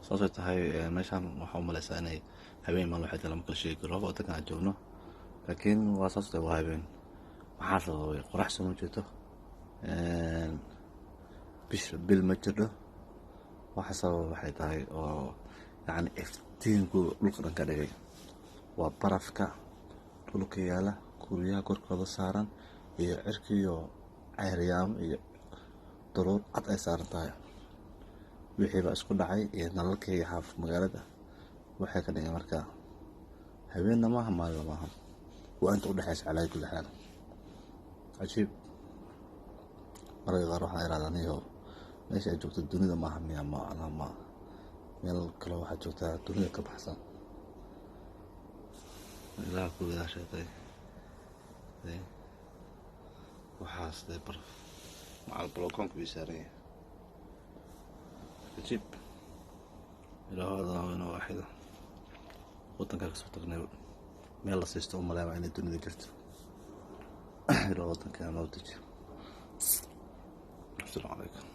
sababtoo tahay meeshaan waxaa u malaysaa inay habeen maalin waxay tahay lama kala sheegi karo waddankan aan joogno laakiin waa sababtoo waa habeen maxaa sababay qorax soo ma jirto bil ma jirto waxa sababa waxay tahay oo yacni iftiinku dhulka dhan ka dhigay waa barafka dhulka yaala guryaha korkooda saaran iyo cirkiyo cayaaryaamo iyo daruur cad ay saaran tahay wixii baa isku dhacay iyo nalalkii iyo xaaf magaalada waxay ka dhigeen markaa habeenna maaha maalin maaha waa inta u dhexaysa calaa kulli xaal cajiib mararka qaar waxaan iraadaa niyo meesha ay joogto dunida maaha miya ma meel kale waxaa joogtaa dunida ka baxsan ilaha ku wadaashatay waxaas dee baraf macal balokoonka bii saaran yahay cajiib ilaahooda inuu waaxido waddankaa kasoo tagnay meel la siisto u maleema inay dunida jirto ilaa waddankaa noo dejiyo. Assalaamu calaykum.